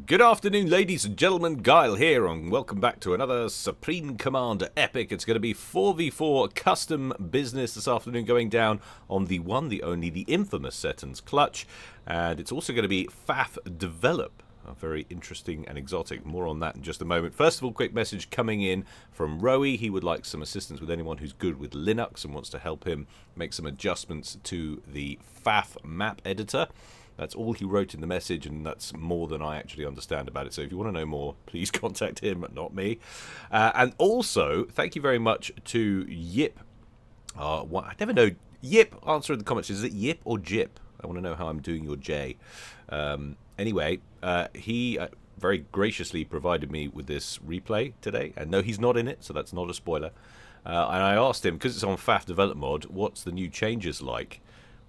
Good afternoon, ladies and gentlemen. Guile here, and welcome back to another Supreme Commander epic. It's going to be 4v4 custom business this afternoon, going down on the one, the only, the infamous Setons clutch, and it's also going to be FAF Develop. Very interesting and exotic. More on that in just a moment. First of all, quick message coming in from Rowie. He would like some assistance with anyone who's good with Linux and wants to help him make some adjustments to the FAF map editor. That's all he wrote in the message, and that's more than I actually understand about it. So if you want to know more, please contact him, not me. And also, thank you very much to Yip. I never know. Yip, answer in the comments. Is it Yip or Jip? I want to know how I'm doing your J. Anyway, he very graciously provided me with this replay today. And no, he's not in it, so that's not a spoiler. And I asked him, because it's on FAF Develop Mod, what's the new changes like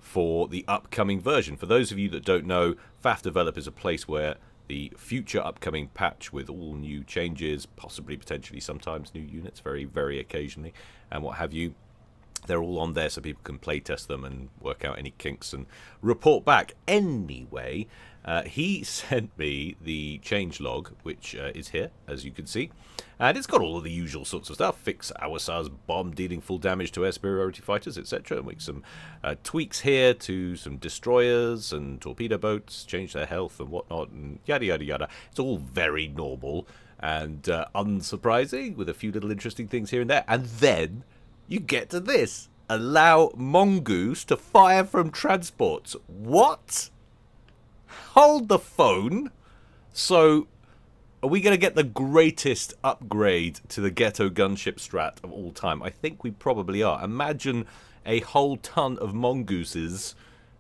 for the upcoming version. For those of you that don't know, FAF Develop is a place where the future upcoming patch with all new changes, possibly potentially sometimes new units, very, very occasionally, and what have you, they're all on there so people can playtest them and work out any kinks and report back. Anyway, he sent me the changelog, which is here, as you can see. And it's got all of the usual sorts of stuff. Fix Awasar's bomb dealing full damage to air superiority fighters, etc. Make some tweaks here to some destroyers and torpedo boats, change their health and whatnot, and yada yada yada. It's all very normal and unsurprising, with a few little interesting things here and there. And then you get to this. Allow mongoose to fire from transports. What? Hold the phone. So, are we going to get the greatest upgrade to the ghetto gunship strat of all time? I think we probably are. Imagine a whole ton of mongooses.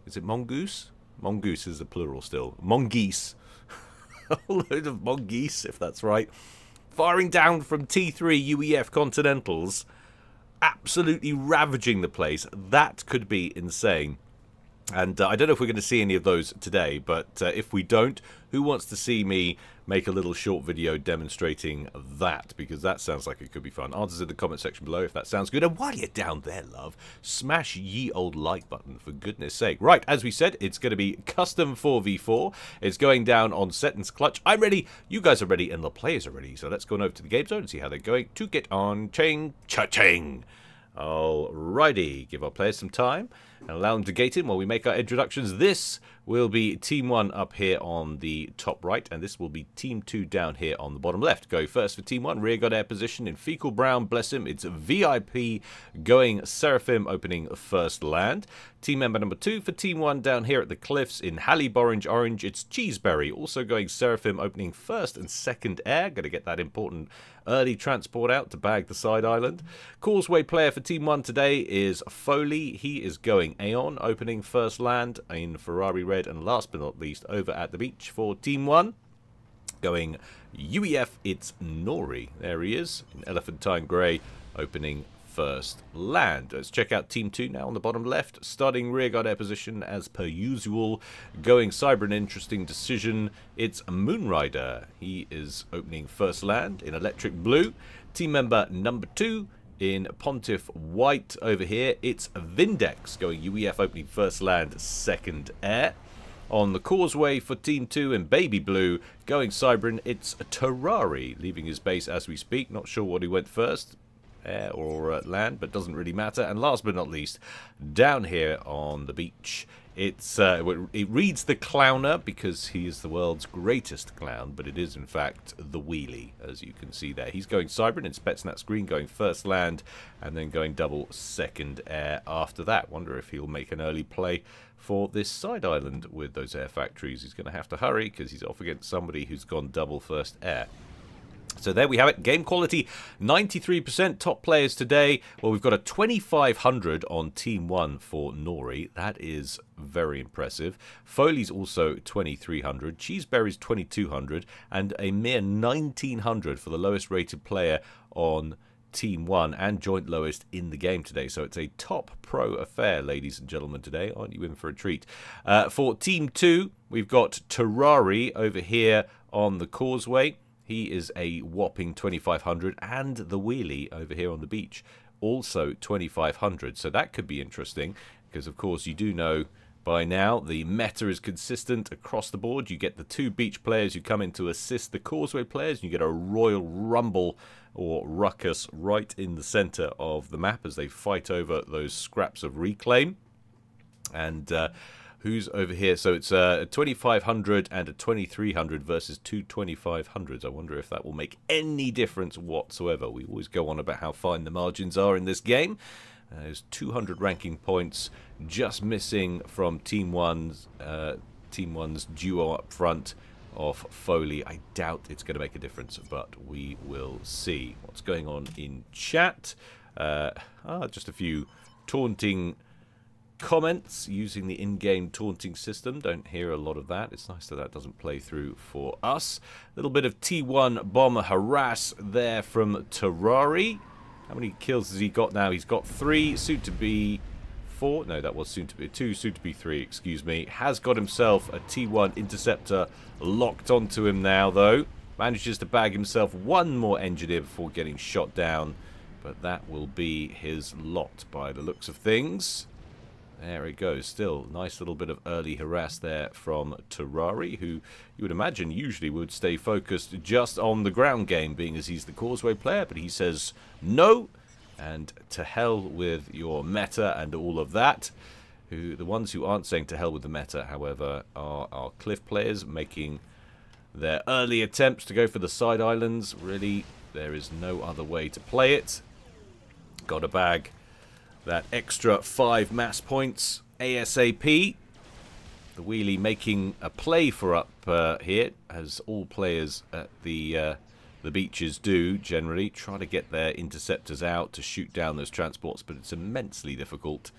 Is it mongoose? Mongoose is the plural still. Mongeese. A whole load of mongeese, if that's right. Firing down from T3 UEF Continentals. Absolutely ravaging the place. That could be insane. And I don't know if we're going to see any of those today, but if we don't, who wants to see me make a little short video demonstrating that? Because that sounds like it could be fun. Answers in the comment section below if that sounds good. And while you're down there, love, smash ye old like button, for goodness sake. Right, as we said, it's going to be custom 4v4. It's going down on Setons Clutch. I'm ready, you guys are ready, and the players are ready. So let's go on over to the game zone and see how they're going to get on chain cha-ching. Alrighty, give our players some time and allow them to gate in while we make our introductions. This will be Team 1 up here on the top right, and this will be Team 2 down here on the bottom left. Go first for Team 1, rearguard air position in Fecal Brown, bless him. It's VIP going Seraphim, opening first land. Team member number 2 for Team 1 down here at the cliffs in Halib Orange, it's Cheeseberry, also going Seraphim, opening first and second air. Going to get that important early transport out to bag the side island. Causeway player for Team 1 today is Foley. He is going Aeon, opening first land in Ferrari Red, and last but not least, over at the beach for Team 1, going UEF, it's Nori. There he is, in Elephantine Grey, opening first land. Let's check out Team 2 now on the bottom left, starting rearguard air position as per usual, going Cyber, an interesting decision. It's Moonrider. He is opening first land in Electric Blue. Team member number 2 in Pontiff White over here, it's Vindex going UEF, opening first land, second air. On the Causeway for Team 2 in Baby Blue, going Cybran, it's Terrari, leaving his base as we speak. Not sure what he went first, air or land, but doesn't really matter. And last but not least, down here on the beach, it reads the Clowner because he is the world's greatest clown, but it is in fact the Wheelie, as you can see there. He's going Cybran in Spetsnaz Green, going first land, and then going double second air after that. Wonder if he'll make an early play for this side island with those air factories. He's going to have to hurry because he's off against somebody who's gone double first air. So there we have it. Game quality 93%. Top players today. Well, we've got a 2500 on Team 1 for Nori. That is very impressive. Foley's also 2300. Cheeseberry's 2200. And a mere 1900 for the lowest rated player on Team 1 and joint lowest in the game today. So it's a top pro affair, ladies and gentlemen, today. Aren't you in for a treat? For Team 2, we've got Terrari over here on the Causeway. He is a whopping 2500, and the Wheelie over here on the beach, also 2500. So that could be interesting, because of course you do know by now. The meta is consistent across the board. You get the 2 beach players who come in to assist the causeway players. And you get a royal rumble or ruckus right in the center of the map as they fight over those scraps of reclaim. And who's over here? So it's a 2500 and a 2300 versus 2 2500s. I wonder if that will make any difference whatsoever. We always go on about how fine the margins are in this game. There's 200 ranking points just missing from Team 1's duo up front of Foley. I doubt it's going to make a difference, but we will see. What's going on in chat? Just a few taunting comments using the in-game taunting system. Don't hear a lot of that. It's nice that that doesn't play through for us. A little bit of T1 bomber harass there from Terrari. How many kills has he got now? He's got 3, soon to be 4. No, that was soon to be 2, soon to be 3, excuse me. Has got himself a T1 interceptor locked onto him now, though. Manages to bag himself 1 more engineer before getting shot down. But that will be his lot by the looks of things. There he goes. Still, nice little bit of early harass there from Terrari, who you would imagine usually would stay focused just on the ground game, being as he's the causeway player, but he says no, and to hell with your meta and all of that. The ones who aren't saying to hell with the meta, however, are our cliff players, making their early attempts to go for the side islands. Really, there is no other way to play it. Got a bag that extra 5 mass points ASAP. The wheelie making a play for up here, as all players at the beaches do generally. Try to get their interceptors out to shoot down those transports, but it's immensely difficult.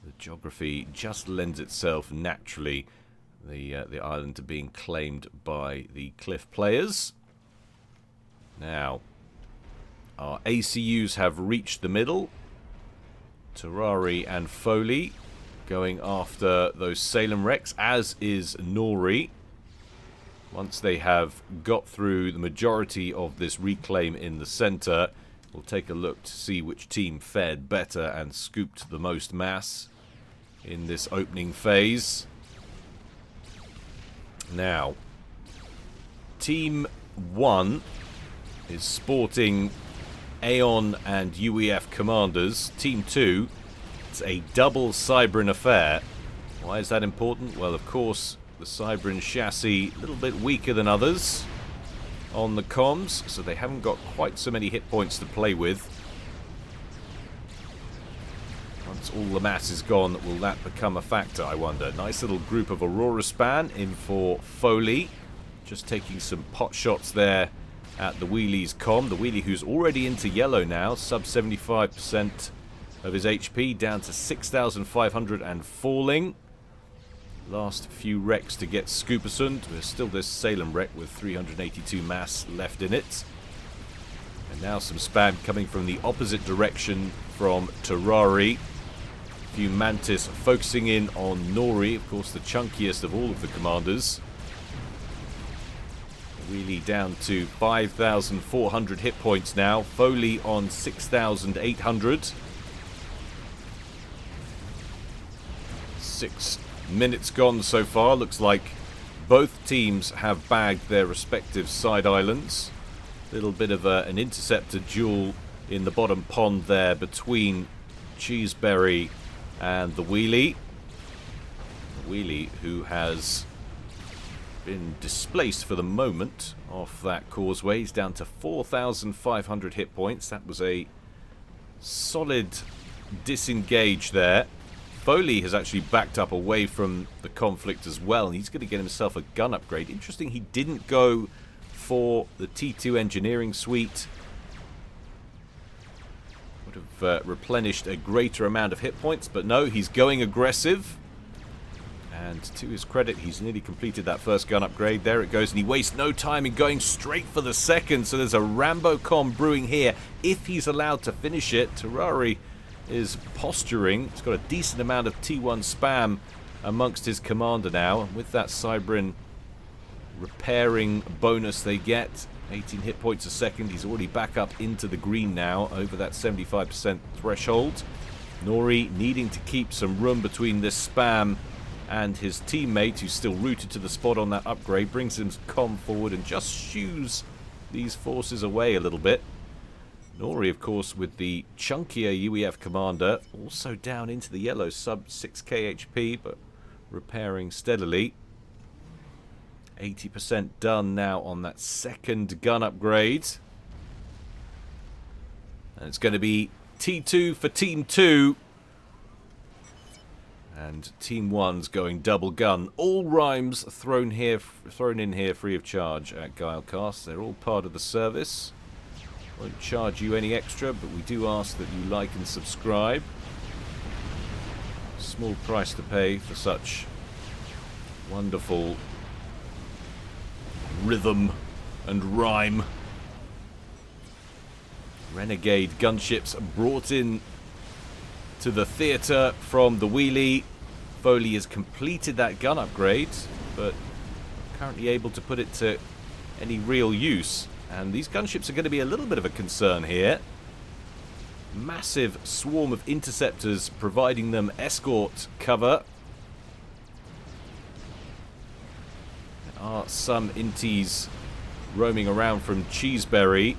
The geography just lends itself naturally, the island, to being claimed by the cliff players. Now, our ACUs have reached the middle. Terrari and Foley going after those Salem wrecks, as is Nori. Once they have got through the majority of this reclaim in the center, we'll take a look to see which team fared better and scooped the most mass in this opening phase. Now, Team 1 is sporting Aeon and UEF commanders. Team 2, it's a double Cybran affair. Why is that important? Well, of course, the Cybran chassis a little bit weaker than others on the comms, so they haven't got quite so many hit points to play with. Once all the mass is gone, will that become a factor, I wonder? Nice little group of Aurora span in for Foley. Just taking some pot shots there at the wheelie's comm. The wheelie, who's already into yellow now, sub 75% of his HP, down to 6,500 and falling. Last few wrecks to get Scoopersund. There's still this Salem wreck with 382 mass left in it. And now some spam coming from the opposite direction from Terrari. A few Mantis focusing in on Nori, of course the chunkiest of all of the commanders. Really down to 5,400 hit points now. Foley on 6,800. 6 minutes gone so far. Looks like both teams have bagged their respective side islands. Little bit of an interceptor duel in the bottom pond there between Cheeseberry and the wheelie. The wheelie, who has been displaced for the moment off that causeway. He's down to 4,500 hit points. That was a solid disengage there. Foley has actually backed up away from the conflict as well, and he's going to get himself a gun upgrade. Interesting, he didn't go for the T2 engineering suite. Would have replenished a greater amount of hit points, but no, he's going aggressive. And to his credit, he's nearly completed that first gun upgrade. There it goes, and he wastes no time in going straight for the second. So there's a Rambo com brewing here. If he's allowed to finish it, Terrari is posturing. He's got a decent amount of T1 spam amongst his commander now. And with that Cybran repairing bonus they get, 18 hit points a second, he's already back up into the green now, over that 75% threshold. Nori needing to keep some room between this spam And his teammate, who's still rooted to the spot on that upgrade, brings him comm forward and just shoos these forces away a little bit. Nori, of course, with the chunkier UEF commander, also down into the yellow, sub 6k HP, but repairing steadily. 80% done now on that second gun upgrade. And it's going to be T2 for Team 2. And Team 1's going double gun. All rhymes thrown in here free of charge at Guilecast. They're all part of the service. Won't charge you any extra, but we do ask that you like and subscribe. Small price to pay for such wonderful rhythm and rhyme. Renegade gunships brought in to the theatre from the wheelie. Foley has completed that gun upgrade, but currently able to put it to any real use. And these gunships are going to be a little bit of a concern here. Massive swarm of interceptors providing them escort cover. There are some inties roaming around from Cheeseberry.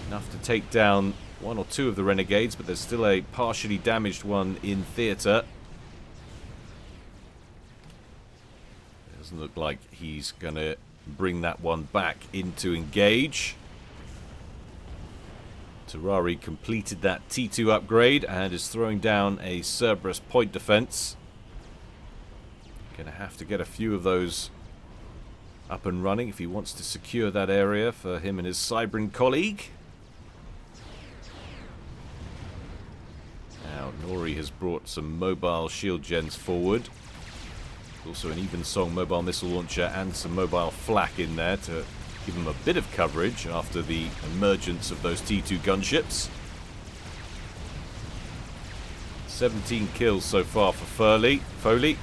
Enough to take down one or two of the renegades, but there's still a partially damaged one in theatre. Doesn't look like he's going to bring that one back into engage. Terrari completed that T2 upgrade and is throwing down a Cerberus point defense. Going to have to get a few of those up and running if he wants to secure that area for him and his Cybran colleague. Now, Nori has brought some mobile shield gens forward. Also an Evensong mobile missile launcher and some mobile flak in there to give him a bit of coverage after the emergence of those T2 gunships. 17 kills so far for Foley.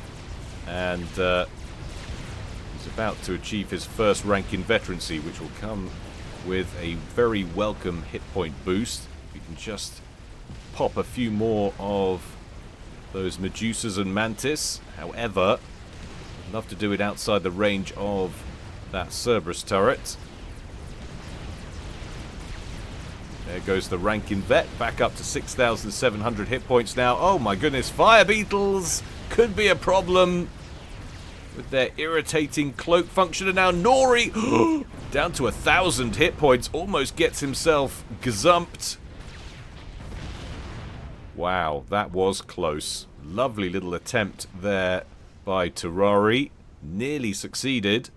And he's about to achieve his first rank in veterancy, which will come with a very welcome hit point boost. We can just pop a few more of those Medusas and Mantis. However, I'd love to do it outside the range of that Cerberus turret. There goes the Rankin Vet, back up to 6,700 hit points now. Oh my goodness, Fire Beetles could be a problem with their irritating cloak function. And now Nori, down to 1,000 hit points, almost gets himself gazumped. Wow, that was close. Lovely little attempt there by Terrari. Nearly succeeded.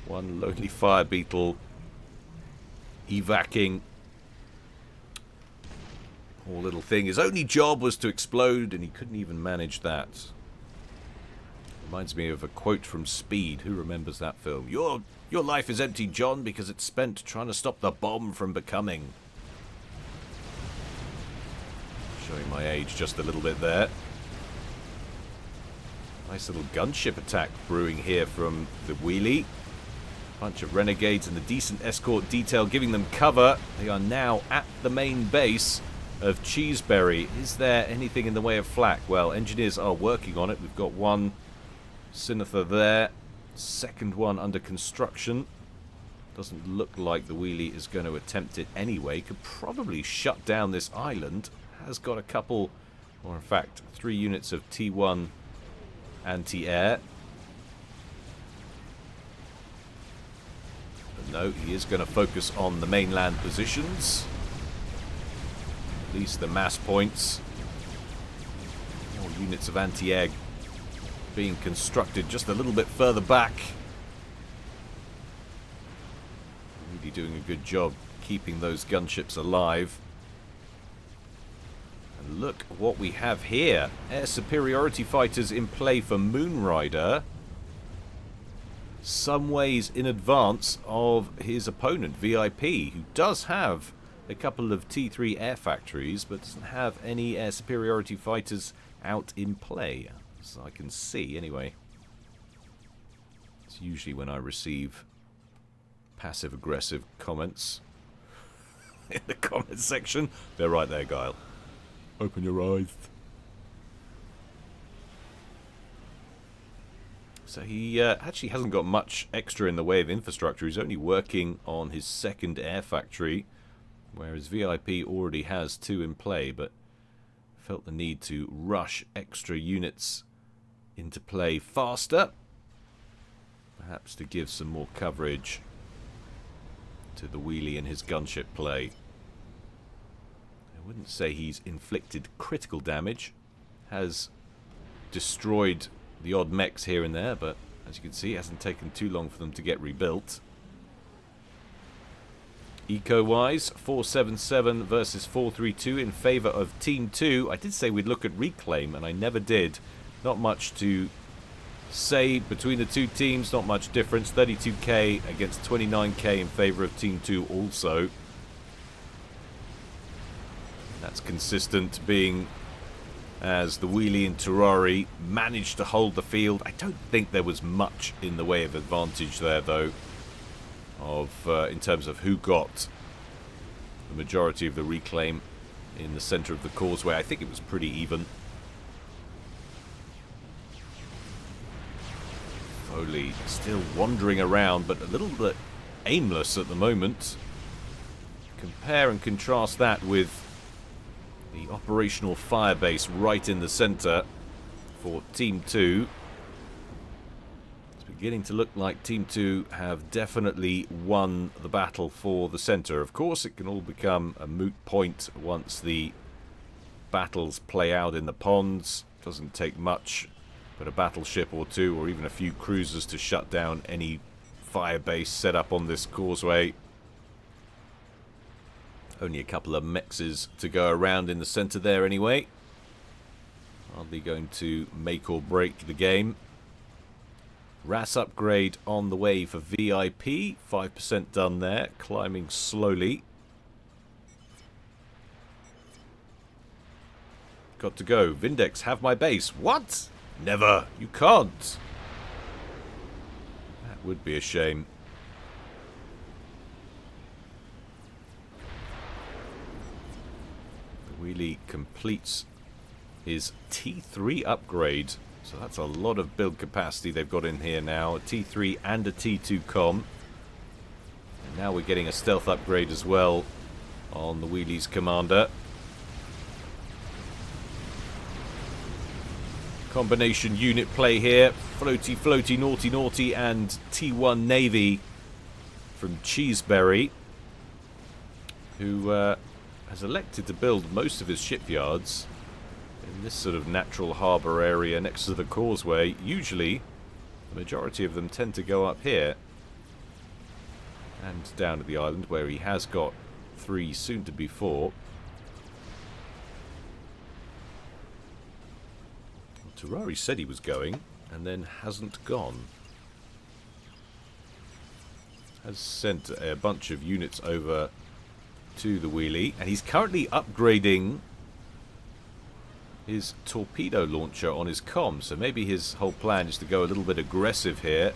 One lonely Fire Beetle evacing. Poor little thing. His only job was to explode, and he couldn't even manage that. Reminds me of a quote from Speed. Who remembers that film? Your life is empty, John, because it's spent trying to stop the bomb from becoming. Showing my age just a little bit there. Nice little gunship attack brewing here from the wheelie. Bunch of renegades and a decent escort detail giving them cover. They are now at the main base of Cheeseberry. Is there anything in the way of flak? Well, engineers are working on it. We've got one Sinatha there. Second one under construction. Doesn't look like the wheelie is going to attempt it anyway. Could probably shut down this island. Has got a couple, or in fact 3 units of T1 anti-air. But no, he is going to focus on the mainland positions. At least the mass points. More units of anti-air being constructed just a little bit further back. Really doing a good job keeping those gunships alive. And look what we have here. Air superiority fighters in play for Moonrider. Some ways in advance of his opponent, VIP, who does have a couple of T3 air factories, but doesn't have any air superiority fighters out in play, as I can see anyway. It's usually when I receive passive-aggressive comments in the comment section. They're right there, Guile. Open your eyes. So he actually hasn't got much extra in the way of infrastructure. He's only working on his second air factory, whereas VIP already has 2 in play, but felt the need to rush extra units into play faster, perhaps to give some more coverage to the wheelie in his gunship play. I wouldn't say he's inflicted critical damage, has destroyed the odd mechs here and there, but as you can see, it hasn't taken too long for them to get rebuilt. Eco-wise, 477 versus 432 in favour of Team 2. I did say we'd look at Reclaim, and I never did. Not much to say between the two teams, not much difference. 32k against 29k in favour of Team 2 also. That's consistent, being as the wheelie and Terrari managed to hold the field. I don't think there was much in the way of advantage there, though, in terms of who got the majority of the reclaim in the centre of the causeway. I think it was pretty even. Foley still wandering around, but a little bit aimless at the moment. Compare and contrast that with the operational firebase right in the centre for Team 2. It's beginning to look like Team 2 have definitely won the battle for the centre. Of course, it can all become a moot point once the battles play out in the ponds. Doesn't take much but a battleship or 2, or even a few cruisers, to shut down any firebase set up on this causeway. Only a couple of mexes to go around in the centre there anyway. Hardly going to make or break the game. RAS upgrade on the way for VIP. 5% done there. Climbing slowly. Got to go. Vindex, have my base. What? Never. You can't. That would be a shame. Wheelie completes his T3 upgrade, so that's a lot of build capacity they've got in here now. A T3 and a T2 com. And now we're getting a stealth upgrade as well on the wheelie's commander. Combination unit play here. Floaty, floaty, naughty, naughty, and T1 Navy from Cheeseberry, who has elected to build most of his shipyards in this sort of natural harbour area next to the causeway. Usually, the majority of them tend to go up here and down at the island, where he has got 3, soon to be 4. Terrari said he was going, and then hasn't gone. Has sent a bunch of units over to the wheelie, and he's currently upgrading his torpedo launcher on his comm, so maybe his whole plan is to go a little bit aggressive here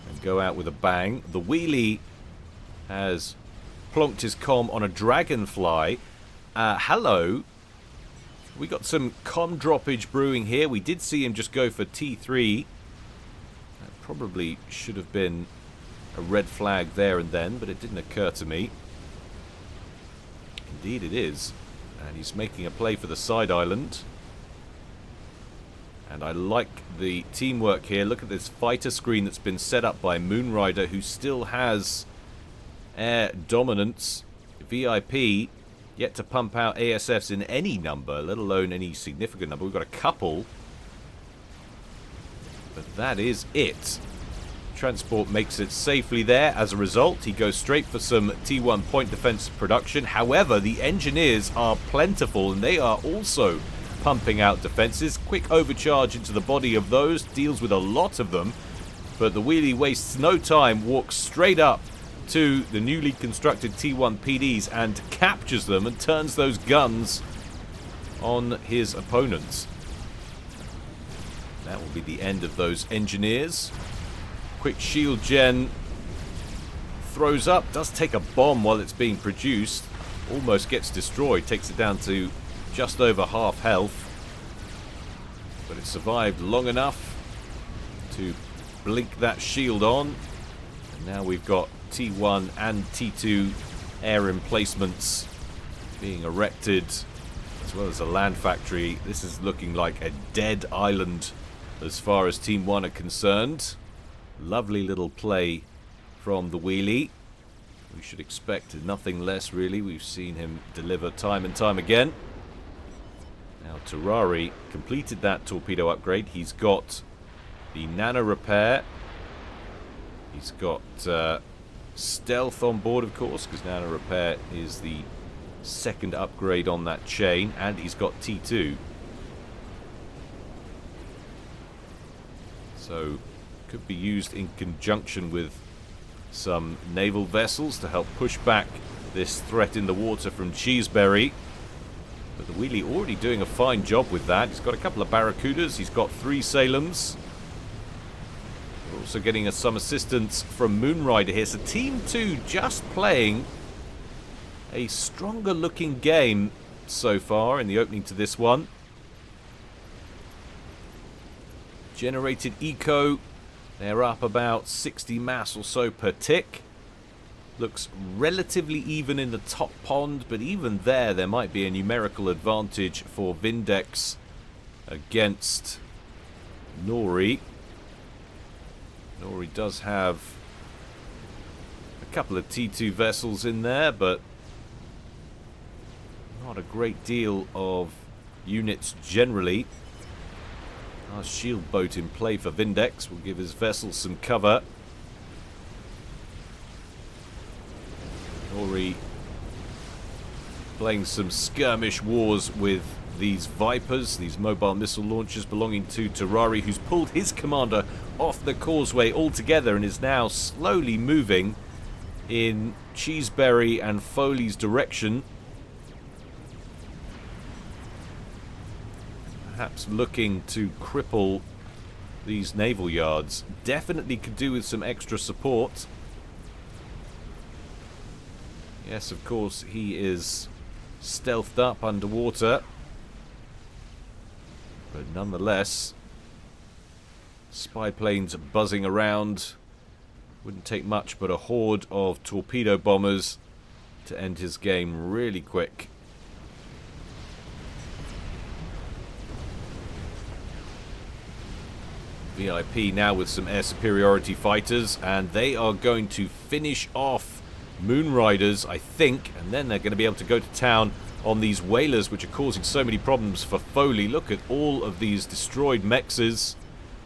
and go out with a bang. The wheelie has plonked his comm on a dragonfly. Hello. We got some comm droppage brewing here. We did see him just go for T3. That probably should have been a red flag there and then, but it didn't occur to me. Indeed it is. And he's making a play for the side island. And I like the teamwork here. Look at this fighter screen that's been set up by Moonrider, who still has air dominance. VIP yet to pump out ASFs in any number, let alone any significant number. We've got a couple, but that is it. Transport makes it safely there. As a result, he goes straight for some T1 point defense production. However, the engineers are plentiful, and they are also pumping out defenses. Quick overcharge into the body of those, deals with a lot of them, but the wheelie wastes no time, walks straight up to the newly constructed T1 PDs and captures them and turns those guns on his opponents. That will be the end of those engineers. Quick shield gen, throws up, does take a bomb while it's being produced, almost gets destroyed, takes it down to just over half health, but it survived long enough to blink that shield on. And now we've got T1 and T2 air emplacements being erected, as well as a land factory. This is looking like a dead island as far as Team 1 are concerned. Lovely little play from the wheelie. We should expect nothing less, really. We've seen him deliver time and time again. Now Terrari completed that torpedo upgrade. He's got the nano repair. He's got stealth on board, of course, because nano repair is the second upgrade on that chain. And he's got T2. So could be used in conjunction with some naval vessels to help push back this threat in the water from Cheeseberry. But the wheelie already doing a fine job with that. He's got a couple of Barracudas. He's got 3 Salems. We're also getting some assistance from Moonrider here. So Team 2 just playing a stronger looking game so far in the opening to this one. Generated eco. They're up about 60 mass or so per tick. Looks relatively even in the top pond, but even there might be a numerical advantage for Vindex against Nori. Nori does have a couple of T2 vessels in there, but not a great deal of units generally. Our shield boat in play for Vindex will give his vessel some cover. Nori playing some skirmish wars with these Vipers, these mobile missile launchers belonging to Terrari, who's pulled his commander off the causeway altogether and is now slowly moving in Cheeseberry and Foley's direction. Perhaps looking to cripple these naval yards. Definitely could do with some extra support. Yes, of course, he is stealthed up underwater. But nonetheless, spy planes buzzing around. Wouldn't take much but a horde of torpedo bombers to end his game really quick. VIP now with some air superiority fighters, and they are going to finish off Moonriders, I think, and then they're going to be able to go to town on these whalers, which are causing so many problems for Foley. Look at all of these destroyed mexes.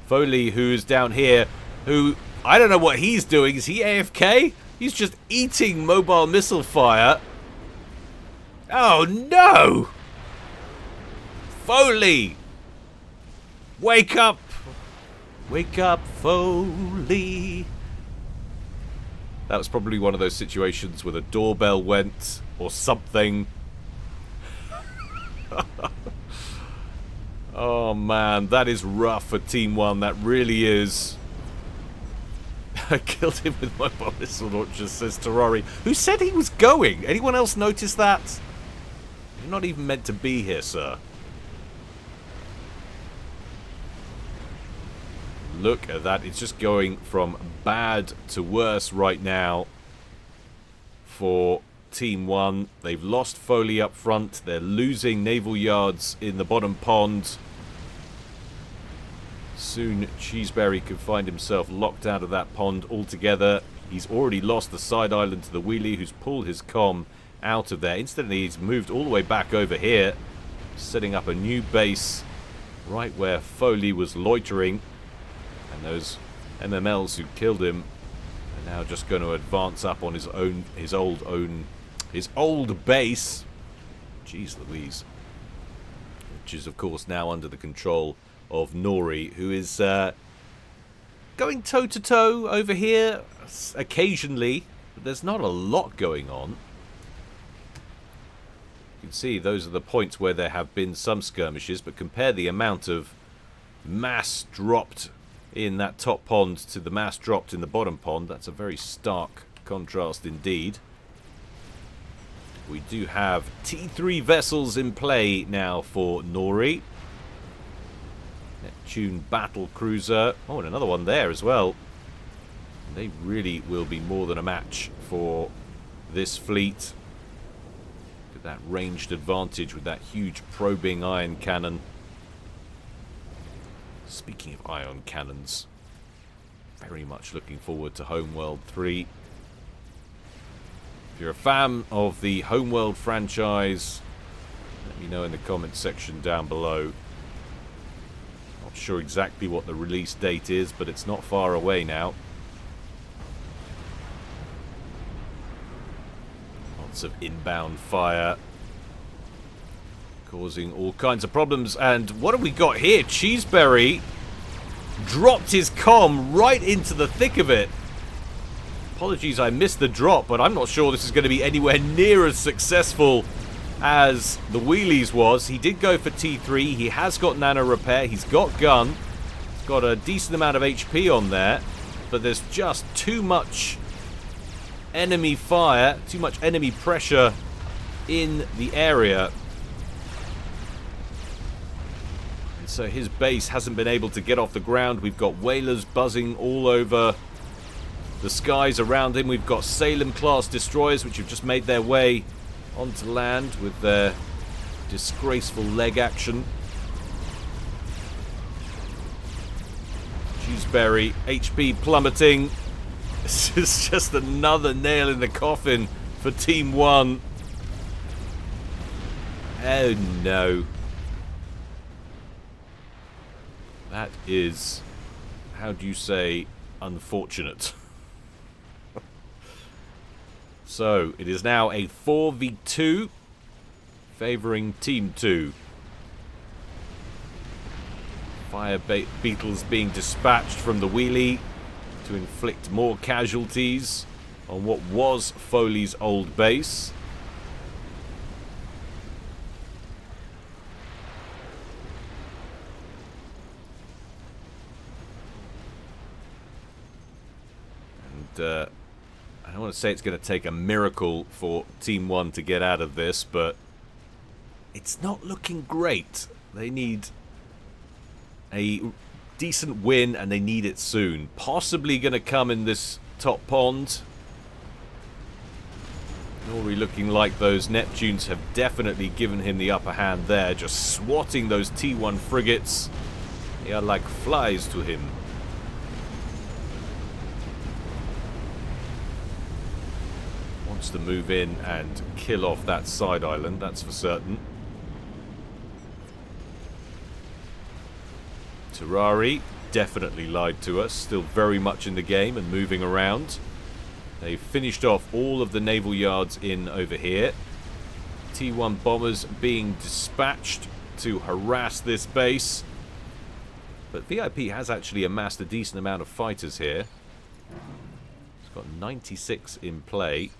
Foley, who is down here, who, I don't know what he's doing. Is he AFK? He's just eating mobile missile fire. Oh no! Foley! Wake up! Wake up, Foley! That was probably one of those situations where the doorbell went or something. Oh man, that is rough for Team 1. That really is. I killed him with mobile missile launchers, says Terrari, who said he was going. Anyone else notice that? You're not even meant to be here, sir. Look at that. It's just going from bad to worse right now for Team 1. They've lost Foley up front. They're losing naval yards in the bottom pond. Soon Cheeseberry could find himself locked out of that pond altogether. He's already lost the side island to the wheelie, who's pulled his comm out of there. Instantly he's moved all the way back over here, setting up a new base right where Foley was loitering. And those MMLs who killed him are now just going to advance up on his old base. Jeez Louise. Which is of course now under the control of Nori, who is going toe to toe over here occasionally, but there's not a lot going on. You can see those are the points where there have been some skirmishes, but compare the amount of mass dropped in that top pond to the mass dropped in the bottom pond. That's a very stark contrast indeed. We do have T3 vessels in play now for Nori. Neptune battle cruiser. Oh, and another one there as well. They really will be more than a match for this fleet. Look at that ranged advantage with that huge probing ion cannon. Speaking of ion cannons, very much looking forward to Homeworld 3. If you're a fan of the Homeworld franchise, let me know in the comments section down below. Not sure exactly what the release date is, but it's not far away now. Lots of inbound fire, causing all kinds of problems. And what have we got here? Cheeseberry dropped his comm right into the thick of it. Apologies, I missed the drop, but I'm not sure this is going to be anywhere near as successful as the Wheelies was. He did go for T3. He has got nano repair. He's got gun. He's got a decent amount of HP on there, but there's just too much enemy fire, too much enemy pressure in the area. And so his base hasn't been able to get off the ground. We've got whalers buzzing all over the skies around him. We've got Salem-class destroyers, which have just made their way onto land with their disgraceful leg action. Cheeseberry, HP plummeting. This is just another nail in the coffin for Team 1. Oh no. That is, how do you say, unfortunate. So, it is now a 4v2, favouring Team 2. Fire beetles being dispatched from the wheelie to inflict more casualties on what was Foley's old base. And I don't want to say it's going to take a miracle for Team 1 to get out of this, but it's not looking great. They need a decent win, and they need it soon. Possibly going to come in this top pond. Nori looking like those Neptunes have definitely given him the upper hand there, just swatting those T1 frigates. They are like flies to him. Wants to move in and kill off that side island, that's for certain. Terrari definitely lied to us, still very much in the game and moving around. They've finished off all of the naval yards in over here. T1 bombers being dispatched to harass this base. But VIP has actually amassed a decent amount of fighters here. It's got 96 in play.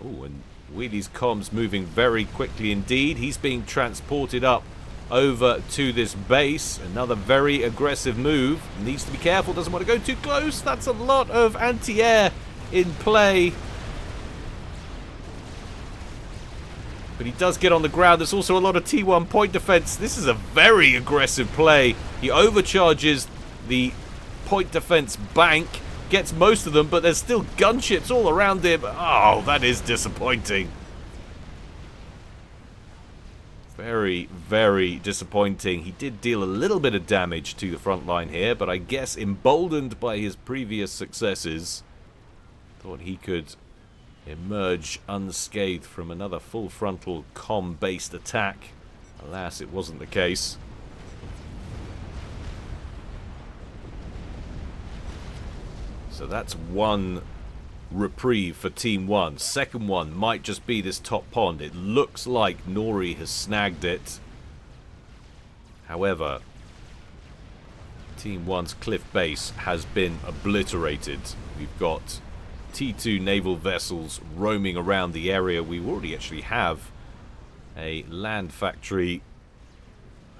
Oh, and Wheelie's comms moving very quickly indeed. He's being transported up over to this base. Another very aggressive move. Needs to be careful, doesn't want to go too close. That's a lot of anti-air in play. But he does get on the ground. There's also a lot of T1 point defense. This is a very aggressive play. He overcharges the point defense bank, gets most of them, but there's still gunships all around him. Oh, that is disappointing. Very, very disappointing. He did deal a little bit of damage to the front line here, but I guess emboldened by his previous successes, thought he could emerge unscathed from another full frontal comm-based attack. Alas, it wasn't the case. So that's one reprieve for Team 1. Second one might just be this top pond. It looks like Nori has snagged it. However, Team 1's cliff base has been obliterated. We've got T2 naval vessels roaming around the area. We already actually have a land factory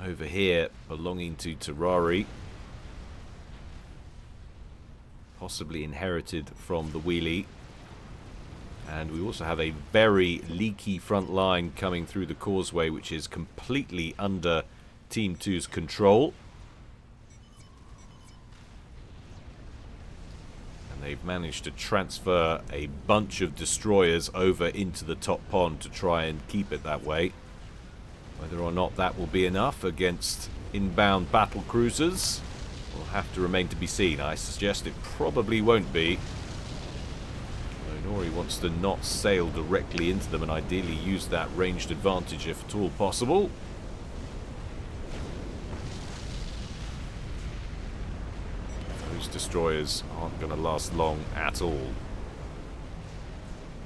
over here belonging to Terrari, possibly inherited from the Wheelie. And we also have a very leaky front line coming through the causeway, which is completely under Team 2's control. They've managed to transfer a bunch of destroyers over into the top pond to try and keep it that way. Whether or not that will be enough against inbound battle cruisers will have to remain to be seen. I suggest it probably won't be. Nori wants to not sail directly into them and ideally use that ranged advantage if at all possible. Those destroyers aren't going to last long at all.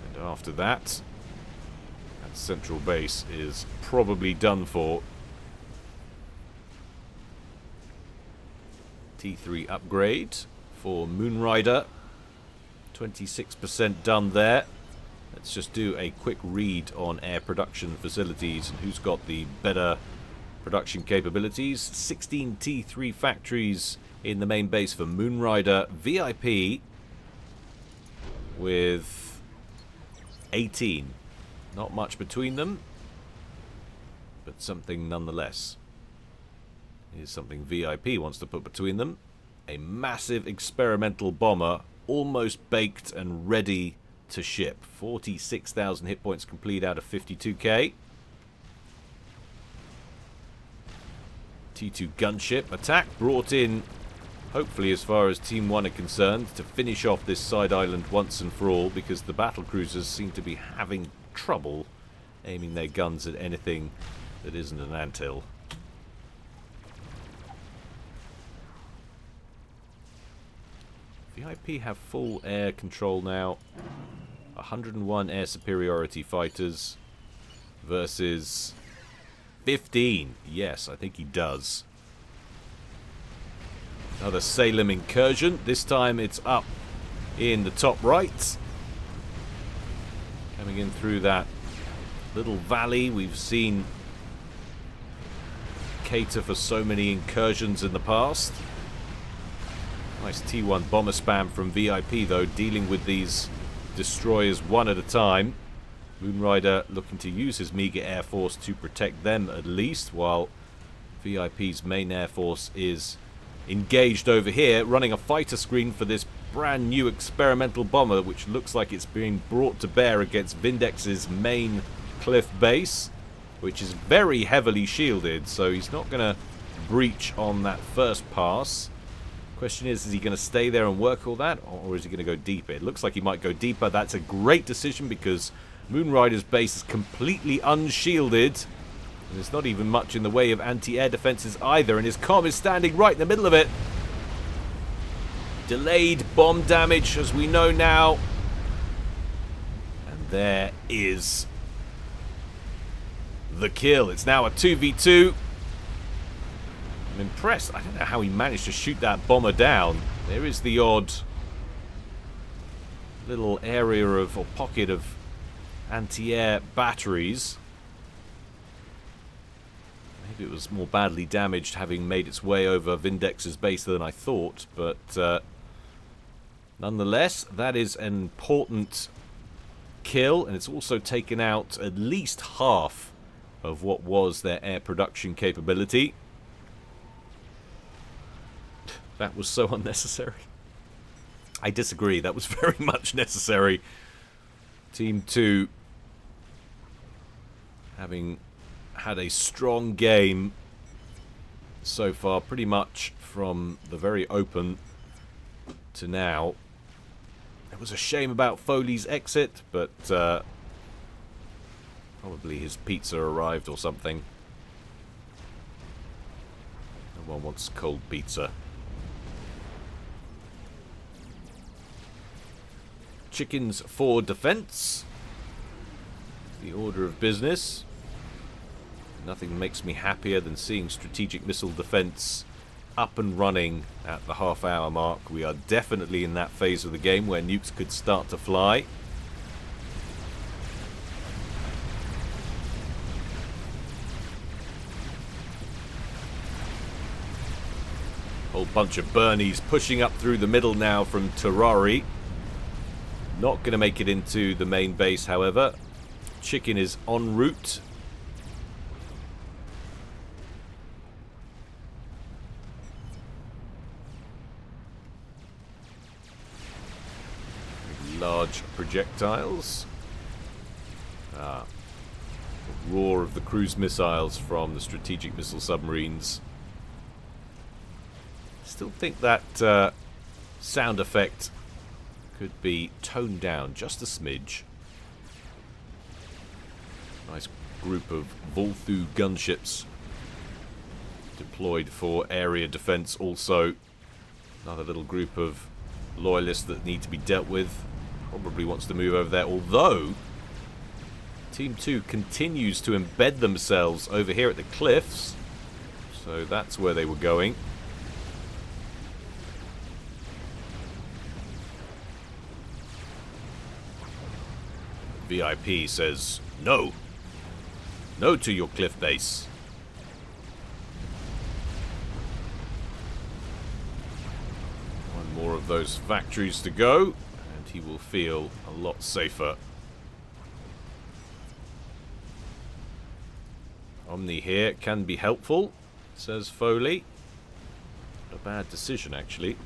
And after that, that central base is probably done for. T3 upgrade for Moonrider. 26% done there. Let's just do a quick read on air production facilities and who's got the better production capabilities. 16 T3 factories in the main base for Moonrider. VIP with 18. Not much between them, but something nonetheless. Here's something VIP wants to put between them. A massive experimental bomber, almost baked and ready to ship. 46,000 hit points complete out of 52k. T2 gunship attack brought in, hopefully as far as Team 1 are concerned, to finish off this side island once and for all, because the battle cruisers seem to be having trouble aiming their guns at anything that isn't an anthill. VIP have full air control now. 101 air superiority fighters versus 15. Yes, I think he does. Another Salem incursion. This time it's up in the top right. Coming in through that little valley. We've seen cater for so many incursions in the past. Nice T1 bomber spam from VIP though, dealing with these destroyers one at a time. Moonrider looking to use his meager air force to protect them at least, while VIP's main air force is engaged over here, running a fighter screen for this brand new experimental bomber, which looks like it's being brought to bear against Vindex's main cliff base, which is very heavily shielded, so he's not going to breach on that first pass. Question is he going to stay there and work all that, or is he going to go deeper? It looks like he might go deeper. That's a great decision because Moonrider's base is completely unshielded. And there's not even much in the way of anti-air defenses either, and his comm is standing right in the middle of it. Delayed bomb damage, as we know now. And there is the kill. It's now a 2v2. I'm impressed. I don't know how he managed to shoot that bomber down. There is the odd little area of, or pocket of anti-air batteries. Maybe it was more badly damaged having made its way over Vindex's base than I thought, but nonetheless, that is an important kill, and it's also taken out at least half of what was their air production capability. That was so unnecessary. I disagree. That was very much necessary. Team 2 having had a strong game so far, pretty much from the very open to now. It was a shame about Foley's exit, but probably his pizza arrived or something. No one wants cold pizza. Chickens for defense. The order of business. Nothing makes me happier than seeing strategic missile defense up and running at the half-hour mark. We are definitely in that phase of the game where nukes could start to fly. Whole bunch of Bernies pushing up through the middle now from Terrari. Not going to make it into the main base, however. Chicken is en route. large projectiles. Ah, the roar of the cruise missiles from the strategic missile submarines. Still think that sound effect could be toned down just a smidge. Nice group of Volthu gunships deployed for area defense also. Another little group of loyalists that need to be dealt with. Probably wants to move over there, although Team 2 continues to embed themselves over here at the cliffs. So that's where they were going. VIP says, no. No to your cliff base. One more of those factories to go, and he will feel a lot safer. Omni here can be helpful, says Foley. Not a bad decision, actually.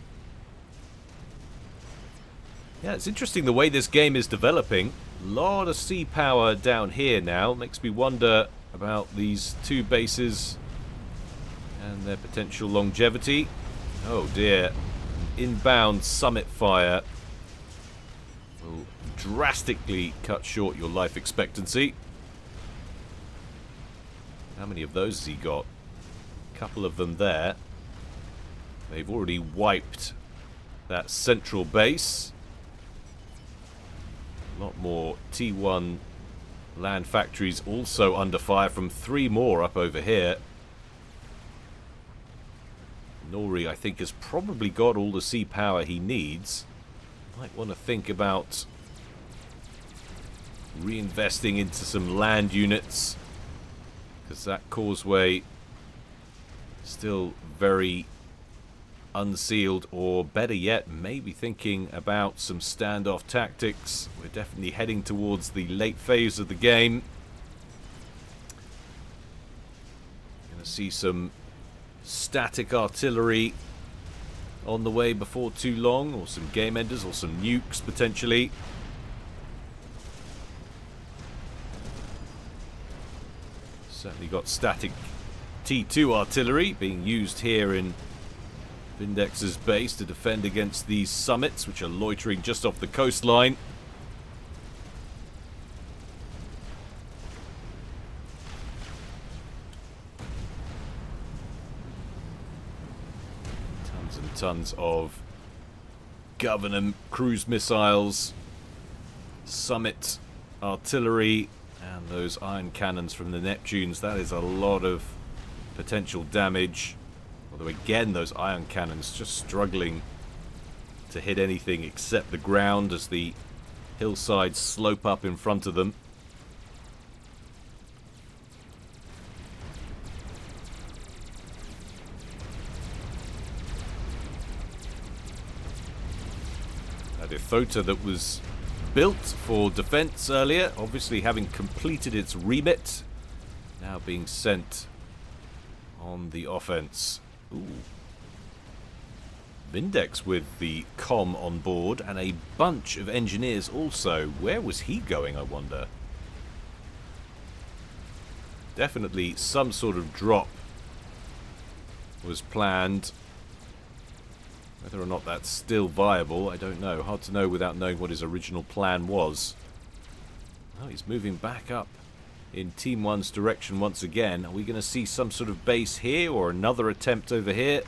Yeah, it's interesting the way this game is developing. A lot of sea power down here now. Makes me wonder about these two bases and their potential longevity. Oh dear. Inbound summit fire will drastically cut short your life expectancy. How many of those has he got? A couple of them there. They've already wiped that central base. A lot more T1 land factories also under fire from 3 more up over here. Nori, I think, has probably got all the sea power he needs. Might want to think about reinvesting into some land units, because that causeway still very unsealed, or better yet, maybe thinking about some standoff tactics. We're definitely heading towards the late phase of the game. Gonna see some static artillery on the way before too long, or some game enders, or some nukes potentially. Certainly got static T2 artillery being used here in Vindex's base to defend against these summits, which are loitering just off the coastline. Tons and tons of Governor cruise missiles, summit artillery, and those iron cannons from the Neptunes. That is a lot of potential damage. Although again, those iron cannons just struggling to hit anything except the ground as the hillsides slope up in front of them. That Ithota that was built for defense earlier, obviously having completed its remit, now being sent on the offense. Ooh. Vindex with the comm on board, and a bunch of engineers also. Where was he going, I wonder? Definitely some sort of drop was planned. Whether or not that's still viable, I don't know. Hard to know without knowing what his original plan was. Oh, he's moving back up in Team 1's direction once again. Are we going to see some sort of base here, or another attempt over here?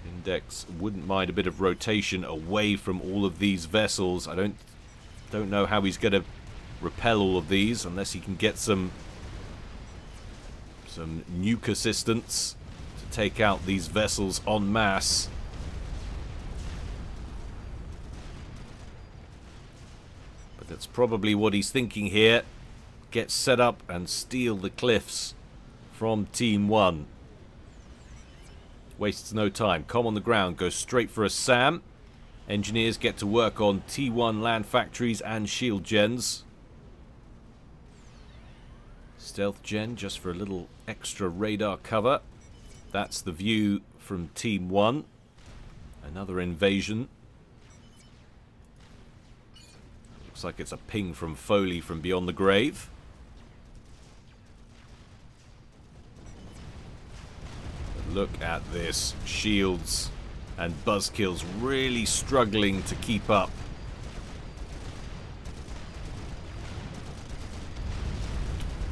Index wouldn't mind a bit of rotation away from all of these vessels. I don't know how he's going to repel all of these unless he can get some nuke assistance to take out these vessels en masse. That's probably what he's thinking here. Get set up and steal the cliffs from Team 1. Wastes no time. Comm on the ground. Goes straight for a SAM. Engineers get to work on T1 land factories and shield gens. Stealth gen just for a little extra radar cover. That's the view from Team 1. Another invasion Looks like it's a ping from Foley from beyond the grave. But look at this. Shields and Buzzkills really struggling to keep up.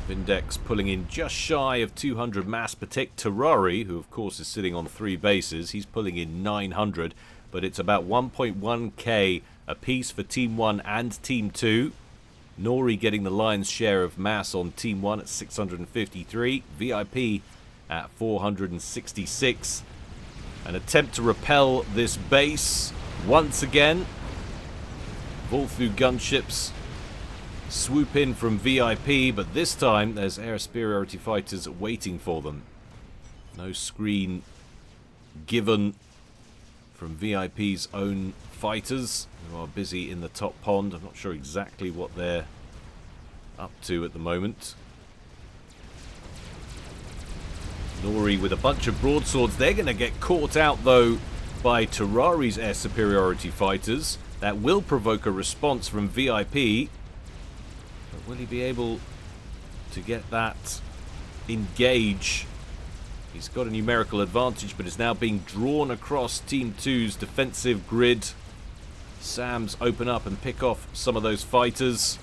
Vindex pulling in just shy of 200 mass per tick. Terrari, who of course is sitting on 3 bases, he's pulling in 900, but it's about 1.1k a piece for Team 1 and Team 2. Nori getting the lion's share of mass on Team 1 at 653, VIP at 466. An attempt to repel this base once again. Volfu gunships swoop in from VIP, but this time there's air superiority fighters waiting for them. No screen given from VIP's own fighters, who are busy in the top pond. I'm not sure exactly what they're up to at the moment. Nori with a bunch of broadswords. They're going to get caught out, though, by Terrari's air superiority fighters. That will provoke a response from VIP. But will he be able to get that engage? He's got a numerical advantage, but is now being drawn across Team 2's defensive grid. Sams open up and pick off some of those fighters.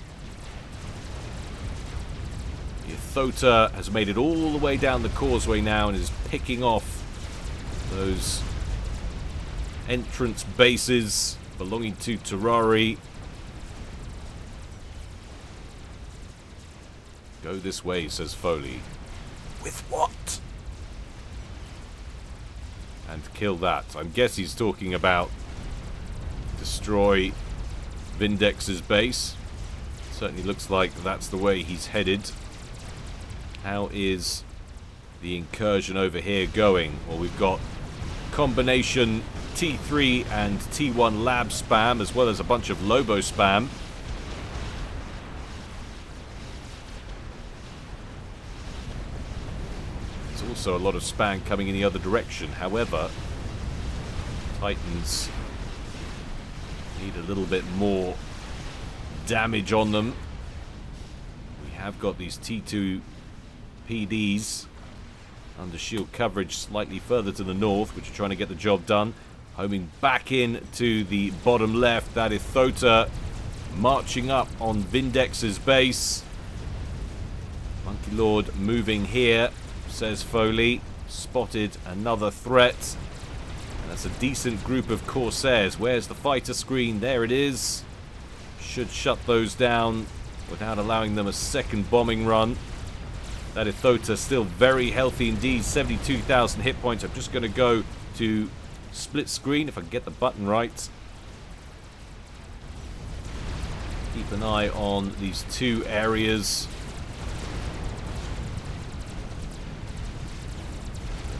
Thota has made it all the way down the causeway now and is picking off those entrance bases belonging to Terrari. Go this way, says Foley. With what? And kill that. I guess he's talking about destroy Vindex's base. Certainly looks like that's the way he's headed. How is the incursion over here going? Well, we've got combination T3 and T1 lab spam, as well as a bunch of Lobo spam. There's also a lot of spam coming in the other direction. However, Titans need a little bit more damage on them. We have got these T2 PDs under shield coverage slightly further to the north, which are trying to get the job done. Homing back in to the bottom left. That is Thota marching up on Vindex's base. Monkey Lord moving here, says Foley. Spotted another threat. And that's a decent group of Corsairs. Where's the fighter screen? There it is. Should shut those down without allowing them a second bombing run. That is Thota, still very healthy indeed, 72,000 hit points. I'm just going to go to split screen if I can get the button right. Keep an eye on these two areas.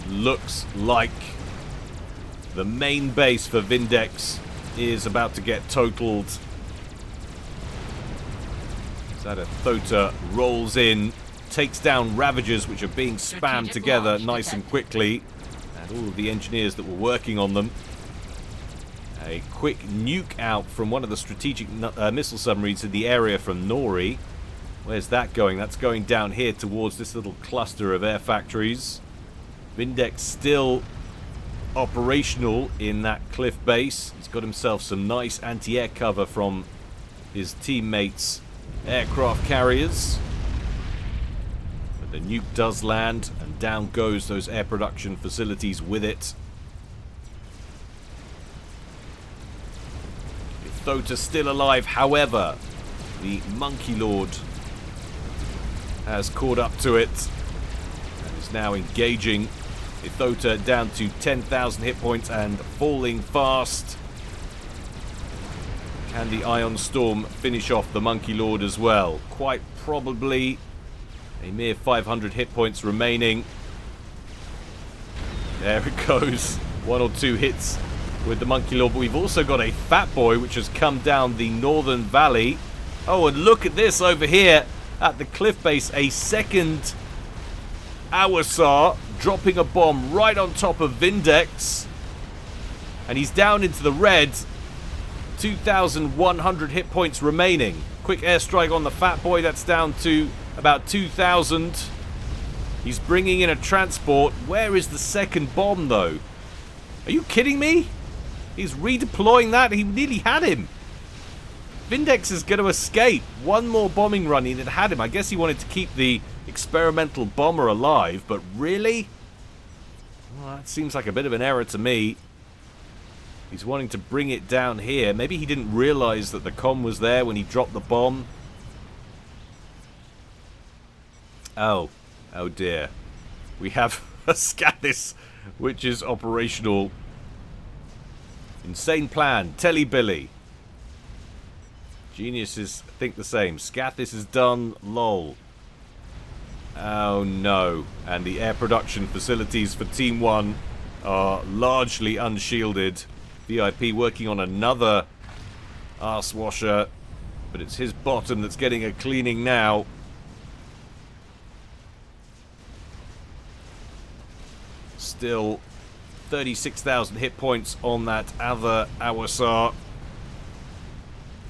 It looks like the main base for Vindex is about to get totaled. That Thota rolls in, takes down Ravagers, which are being spammed together nice and quickly, and all of the engineers that were working on them. A quick nuke out from one of the strategic missile submarines in the area from Nori. Where's that going? That's going down here towards this little cluster of air factories. Vindex still operational in that cliff base. He's got himself some nice anti-air cover from his teammates' aircraft carriers. The nuke does land, and down goes those air production facilities with it. Thota's still alive, however, the Monkey Lord has caught up to it and is now engaging. Thota down to 10,000 hit points and falling fast. Can the Ion Storm finish off the Monkey Lord as well? Quite probably. A mere 500 hit points remaining. There it goes. 1 or 2 hits with the Monkey Lord. But we've also got a Fat Boy which has come down the northern valley. Oh, and look at this over here at the cliff base. A second Awasar dropping a bomb right on top of Vindex. And he's down into the red. 2,100 hit points remaining. Quick airstrike on the Fat Boy. That's down to about 2,000. He's bringing in a transport. Where is the second bomb, though? Are you kidding me? He's redeploying that. He nearly had him. Vindex is going to escape. One more bombing run and it had him. I guess he wanted to keep the experimental bomber alive, but really? Well, that seems like a bit of an error to me. He's wanting to bring it down here. Maybe he didn't realize that the comm was there when he dropped the bomb. Oh. Oh dear. We have a Scathis, which is operational. Insane plan. Telly Billy. Geniuses think the same. Scathis is done. Lol. Oh no. And the air production facilities for Team 1 are largely unshielded. VIP working on another arse washer, but it's his bottom that's getting a cleaning now. Still 36,000 hit points on that other Awasar.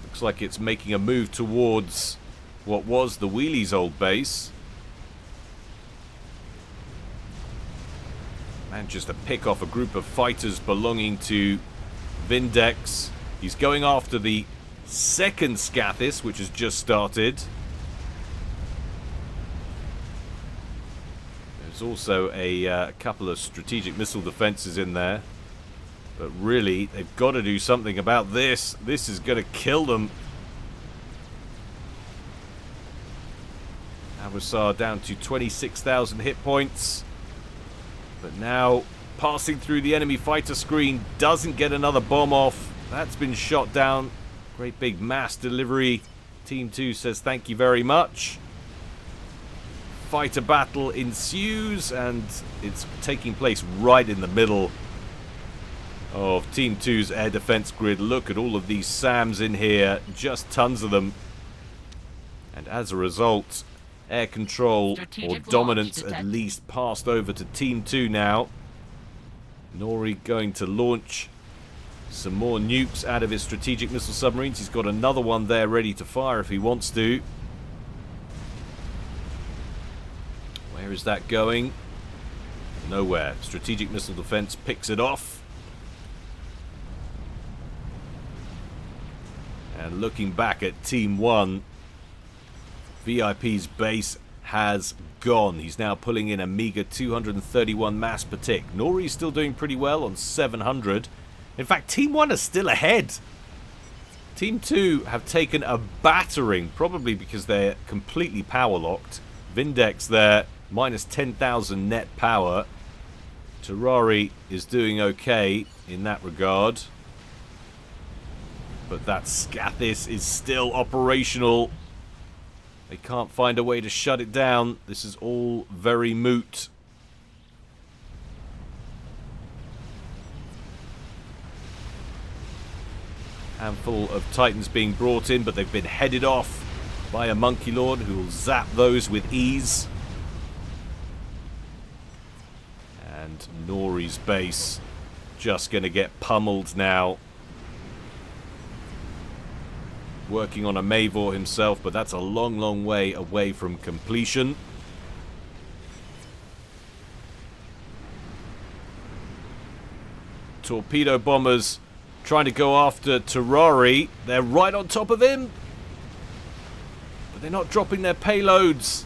Looks like it's making a move towards what was the Wheelie's old base. Manages to pick off a group of fighters belonging to Vindex. He's going after the second Scathis, which has just started. There's also a couple of strategic missile defenses in there. But really, they've got to do something about this. This is going to kill them. Awasar down to 26,000 hit points. But now, passing through the enemy fighter screen, doesn't get another bomb off. That's been shot down. Great big mass delivery. Team 2 says thank you very much. Fighter battle ensues, and it's taking place right in the middle of Team 2's air defense grid. Look at all of these SAMs in here. Just tons of them. And as a result, air control, or dominance at least, passed over to Team 2 now. Nori going to launch some more nukes out of his strategic missile submarines. He's got another one there ready to fire if he wants to. Where is that going? Nowhere. Strategic missile defense picks it off. And looking back at Team 1, VIP's base has gone. He's now pulling in a meager 231 mass per tick. Nori's still doing pretty well on 700. In fact, Team 1 is still ahead. Team 2 have taken a battering, probably because they're completely power locked. Vindex there, minus 10,000 net power. Terrari is doing okay in that regard. But that Scathis is still operational. They can't find a way to shut it down. This is all very moot. Handful of Titans being brought in, but they've been headed off by a Monkey Lord who will zap those with ease. And Nori's base just going to get pummeled now. Working on a Mavor himself, but that's a long, long way away from completion. Torpedo bombers trying to go after Terrari. They're right on top of him, but they're not dropping their payloads.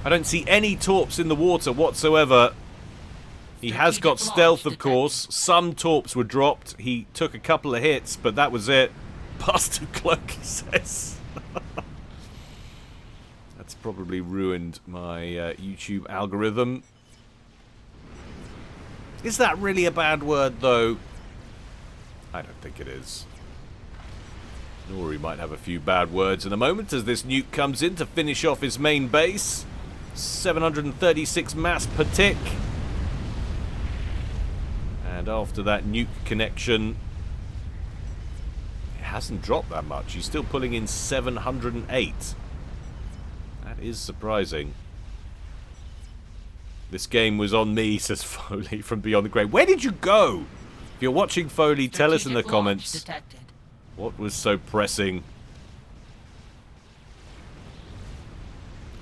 I don't see any torps in the water whatsoever. He has got stealth, of course. Some torps were dropped. He took a couple of hits, but that was it. Bastard cloak, he says. That's probably ruined my YouTube algorithm. Is that really a bad word, though? I don't think it is. Nori might have a few bad words in a moment as this nuke comes in to finish off his main base. 736 mass per tick. And after that nuke connection, it hasn't dropped that much. He's still pulling in 708. That is surprising. This game was on me, says Foley from Beyond the Grave. Where did you go? If you're watching Foley, tell us in the comments what was so pressing.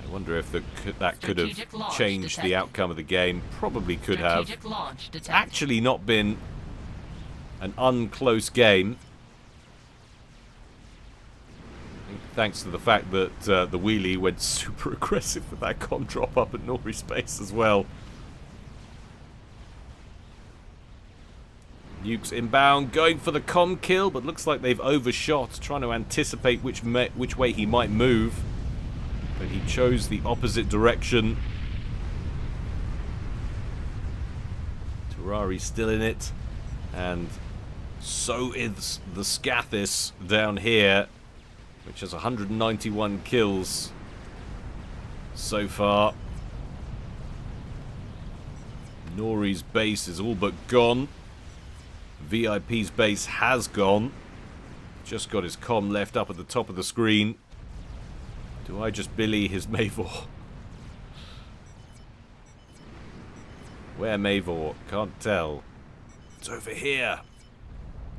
I wonder if that could have changed the outcome of the game. Probably could have. It's actually not been an unclose game. Thanks to the fact that the wheelie went super aggressive with that com drop up at Nori's base as well. Nukes inbound, going for the com kill, but looks like they've overshot, trying to anticipate which way he might move. But he chose the opposite direction. Terrari's still in it, and so is the Scathis down here, which has 191 kills so far. Nori's base is all but gone. VIP's base has gone. Just got his comm left up at the top of the screen. Do I just Billy his Mavor? Where Mavor? Can't tell. It's over here.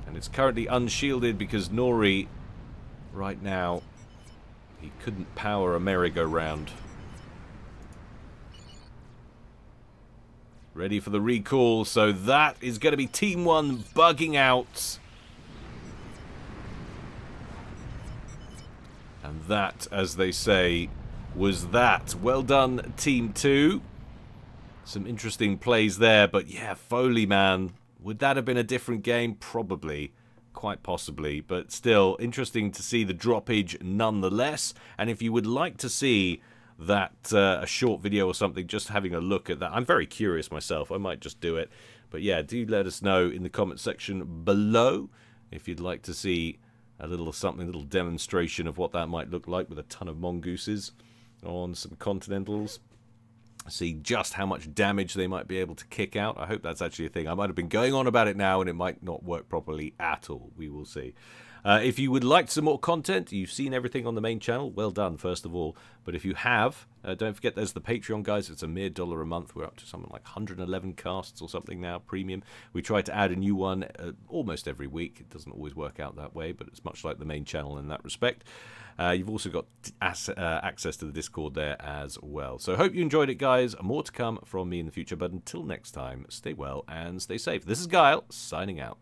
And it's currently unshielded because Nori, right now, he couldn't power a merry-go-round. Ready for the recall, so that is going to be Team 1 bugging out. And that, as they say, was that. Well done, Team 2. Some interesting plays there, but yeah, Foley, man. Would that have been a different game? Probably. Quite possibly. But still, interesting to see the droppage nonetheless. And if you would like to see that a short video or something, just having a look at that, I'm very curious myself. I might just do it. But yeah, do let us know in the comment section below if you'd like to see a little something, a little demonstration of what that might look like with a ton of mongooses on some Continentals. See just how much damage they might be able to kick out. I hope that's actually a thing. I might have been going on about it now and it might not work properly at all. We will see. If you would like some more content, you've seen everything on the main channel. Well done, first of all. But if you have, don't forget there's the Patreon, guys. It's a mere $1 a month. We're up to something like 111 casts or something now, premium. We try to add a new one almost every week. It doesn't always work out that way, but it's much like the main channel in that respect. You've also got access to the Discord there as well. So hope you enjoyed it, guys. More to come from me in the future. But until next time, stay well and stay safe. This is Guile, signing out.